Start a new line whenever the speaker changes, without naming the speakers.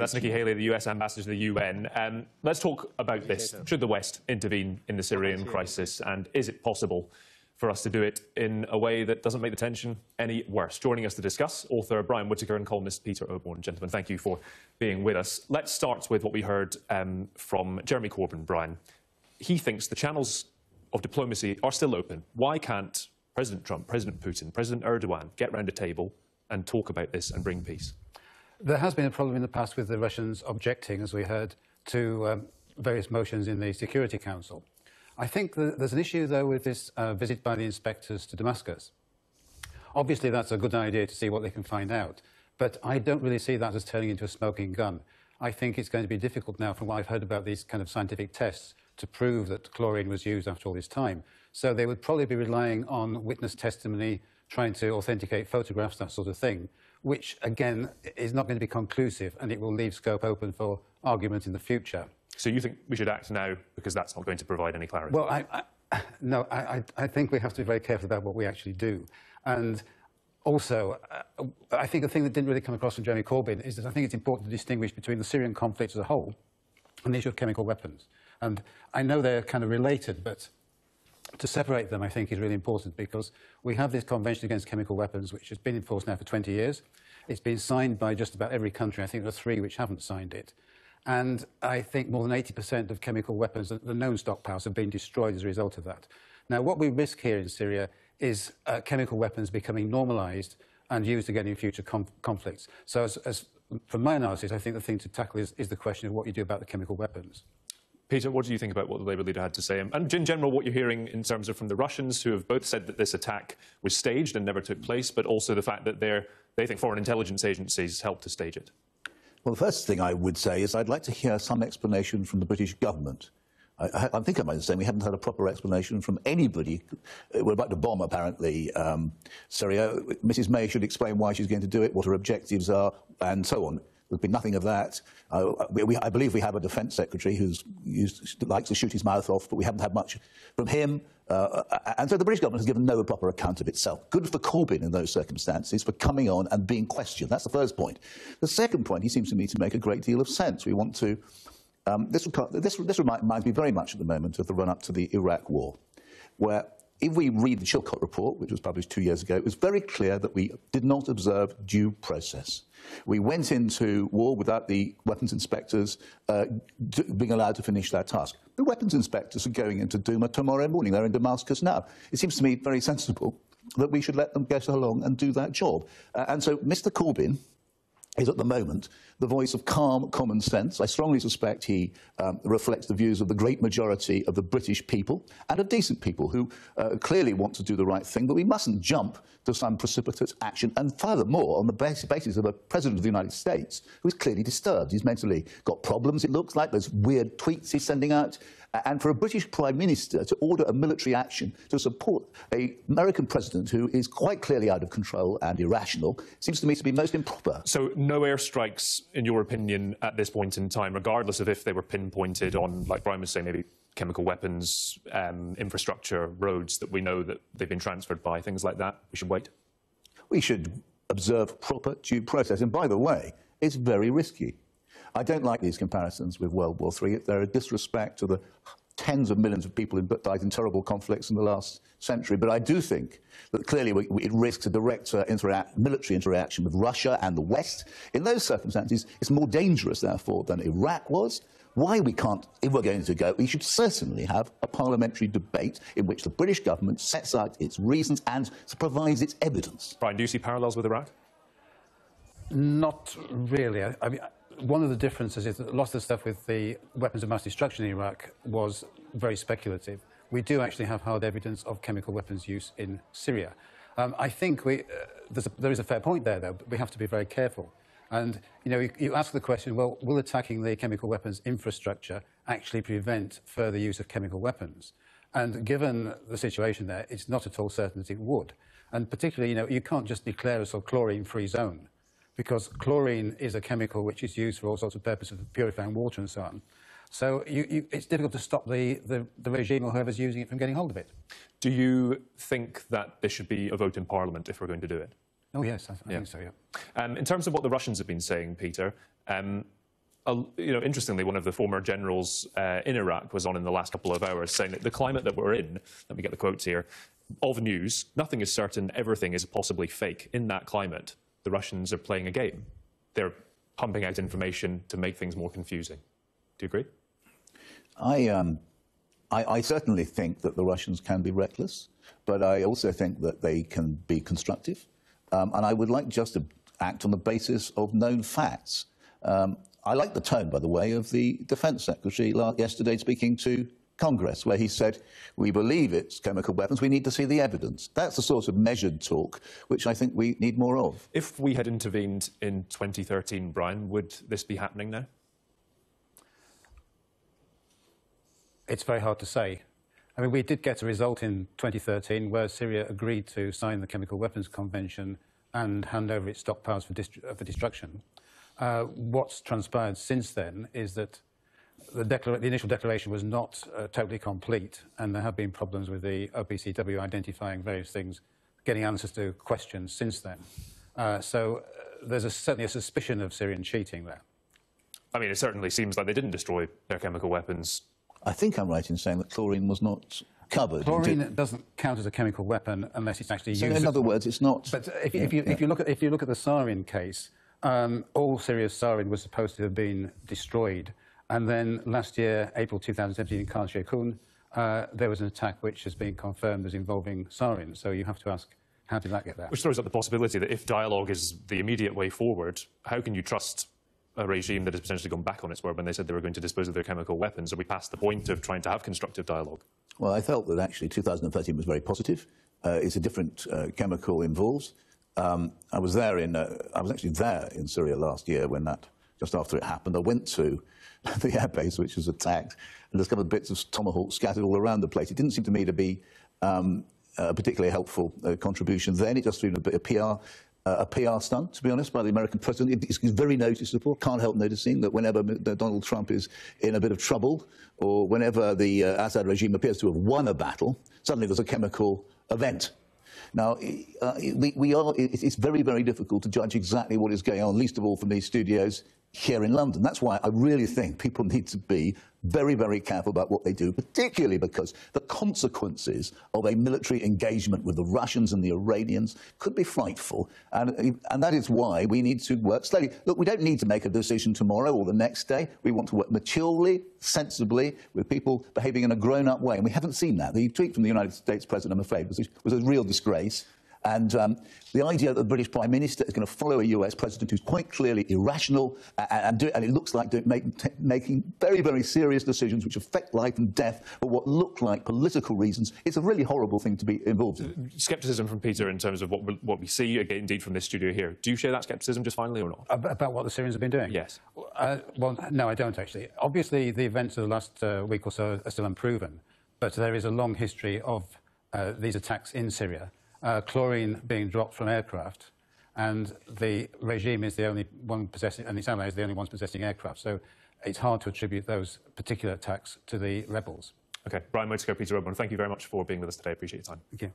That's Nikki Haley, the US ambassador to the UN. Let's talk about this. Should the West intervene in the Syrian crisis, and is it possible for us to do it in a way that doesn't make the tension any worse? Joining us to discuss, author Brian Whitaker and columnist Peter Oborne. Gentlemen, thank you for being with us. Let's start with what we heard from Jeremy Corbyn, Brian. He thinks the channels of diplomacy are still open. Why can't President Trump, President Putin, President Erdogan get round a table and talk about this and bring peace?
There has been a problem in the past with the Russians objecting, as we heard, to various motions in the Security Council. I think there's an issue, though, with this visit by the inspectors to Damascus. Obviously, that's a good idea to see what they can find out, but I don't really see that as turning into a smoking gun. I think it's going to be difficult now, from what I've heard about these kind of scientific tests, to prove that chlorine was used after all this time. So they would probably be relying on witness testimony, trying to authenticate photographs, that sort of thing, which, again, is not going to be conclusive, and it will leave scope open for argument in the future.
So you think we should act now because that's not going to provide any clarity?
Well, I think we have to be very careful about what we actually do. And also, I think the thing that didn't really come across from Jeremy Corbyn is that I think it's important to distinguish between the Syrian conflict as a whole and the issue of chemical weapons. And I know they're kind of related, but to separate them, I think, is really important, because we have this Convention Against Chemical Weapons, which has been in force now for 20 years. It's been signed by just about every country. I think there are 3 which haven't signed it. And I think more than 80% of chemical weapons, the known stockpiles, have been destroyed as a result of that. Now, what we risk here in Syria is chemical weapons becoming normalised and used again in future conflicts. So from my analysis, I think the thing to tackle is the question of what you do about the chemical weapons.
Peter, what do you think about what the Labour leader had to say? And in general, what you're hearing in terms of from the Russians, who have both said that this attack was staged and never took place, but also the fact that they think foreign intelligence agencies helped to stage it?
Well, the first thing I would say is I'd like to hear some explanation from the British government. I think I might say we haven't had a proper explanation from anybody. We're about to bomb, apparently, Syria. Mrs May should explain why she's going to do it, what her objectives are, and so on. There's been nothing of that. I believe we have a defence secretary who likes to shoot his mouth off, but we haven't had much from him. And so the British government has given no proper account of itself. Good for Corbyn in those circumstances for coming on and being questioned. That's the first point. The second point, he seems to me to make a great deal of sense. We want to... This reminds me very much at the moment of the run-up to the Iraq war, where if we read the Chilcot report, which was published 2 years ago, it was very clear that we did not observe due process. We went into war without the weapons inspectors being allowed to finish their task. The weapons inspectors are going into Douma tomorrow morning. They're in Damascus now. It seems to me very sensible that we should let them get along and do that job. And so Mr Corbyn is at the moment the voice of calm common sense. I strongly suspect he reflects the views of the great majority of the British people and of decent people who clearly want to do the right thing, but we mustn't jump to some precipitate action. And furthermore, on the basis of a President of the United States who is clearly disturbed. He's mentally got problems, it looks like. There's weird tweets he's sending out. And for a British Prime Minister to order a military action to support an American president who is quite clearly out of control and irrational seems to me to be most improper.
So no airstrikes, in your opinion, at this point in time, regardless of if they were pinpointed on, like Brian was saying, maybe chemical weapons, infrastructure, roads that we know that they've been transferred by, things like that? We should wait?
We should observe proper due process. And by the way, it's very risky. I don't like these comparisons with World War III. They're a disrespect to the tens of millions of people who died in terrible conflicts in the last century. But I do think that clearly it risks a direct military interaction with Russia and the West. In those circumstances, it's more dangerous, therefore, than Iraq was. Why we can't, if we're going to go, we should certainly have a parliamentary debate in which the British government sets out its reasons and provides its evidence.
Brian, do you see parallels with Iraq?
Not really. I mean, one of the differences is that a lot of the stuff with the weapons of mass destruction in Iraq was very speculative. We do actually have hard evidence of chemical weapons use in Syria. I think there is a fair point there, though, but we have to be very careful. And, you know, you ask the question, well, will attacking the chemical weapons infrastructure actually prevent further use of chemical weapons? And given the situation there, it's not at all certain that it would. And particularly, you know, you can't just declare a sort of chlorine-free zone, because chlorine is a chemical which is used for all sorts of purposes, purifying water and so on. So it's difficult to stop the regime or whoever's using it from getting hold of it.
Do you think that there should be a vote in Parliament if we're going to do it?
Oh, yes, I think so, yeah.
In terms of what the Russians have been saying, Peter, Interestingly, one of the former generals in Iraq was on in the last couple of hours saying that the climate that we're in, let me get the quotes here, of news, nothing is certain, everything is possibly fake. In that climate, the Russians are playing a game. They're pumping out information to make things more confusing. Do you agree?
I certainly think that the Russians can be reckless, but I also think that they can be constructive. And I would like just to act on the basis of known facts. I like the tone, by the way, of the Defence Secretary yesterday speaking to Congress, where he said, we believe it's chemical weapons, we need to see the evidence. That's the sort of measured talk which I think we need more of.
If we had intervened in 2013, Brian, would this be happening now?
It's very hard to say. I mean, we did get a result in 2013 where Syria agreed to sign the Chemical Weapons Convention and hand over its stockpiles for destruction. What's transpired since then is that the initial declaration was not totally complete, and there have been problems with the OPCW identifying various things, getting answers to questions since then. So there's certainly a suspicion of Syrian cheating there.
I mean, it certainly seems like they didn't destroy their chemical weapons.
I think I'm right in saying that chlorine was not covered.
Chlorine doesn't count as a chemical weapon unless it's actually used.
So in other words, it's not.
But if you look at the sarin case, all Syria's sarin was supposed to have been destroyed, and then last year, April 2017, in Khan Sheikhoun, there was an attack which has been confirmed as involving sarin. So you have to ask, how did that get there?
Which throws up the possibility that if dialogue is the immediate way forward, how can you trust a regime that has potentially gone back on its word when they said they were going to dispose of their chemical weapons? Are we past the point of trying to have constructive dialogue? Well,
I felt that actually 2013 was very positive. It's a different chemical involved. I was actually there in Syria last year when just after it happened. I went to the airbase which was attacked and discovered bits of tomahawk scattered all around the place. It didn't seem to me to be a particularly helpful contribution then. It just seemed a bit of a PR stunt, to be honest, by the American president. It's very noticeable. Can't help noticing that whenever Donald Trump is in a bit of trouble, or whenever the Assad regime appears to have won a battle, suddenly there's a chemical event. Now, it's very, very difficult to judge exactly what is going on, least of all from these studios here in London. That's why I really think people need to be very, very careful about what they do, particularly because the consequences of a military engagement with the Russians and the Iranians could be frightful. And that is why we need to work slowly. Look, we don't need to make a decision tomorrow or the next day. We want to work maturely, sensibly, with people behaving in a grown-up way. And we haven't seen that. The tweet from the United States President, I'm afraid, was a real disgrace. And the idea that the British Prime Minister is going to follow a US President who's quite clearly irrational and it looks like making very, very serious decisions which affect life and death for what look like political reasons, it's a really horrible thing to be involved in.
Scepticism from Peter in terms of what we see, again, indeed, from this studio here. Do you share that scepticism, just finally, or not?
About what the Syrians have been doing?
Yes.
Well, no, I don't, actually. Obviously, the events of the last week or so are still unproven, but there is a long history of these attacks in Syria. Chlorine being dropped from aircraft, and the regime is the only one possessing, and its allies are the only ones possessing aircraft. So it's hard to attribute those particular attacks to the rebels.
OK. Brian Whitaker, Peter Oborne, thank you very much for being with us today. Appreciate your time.
Thank you.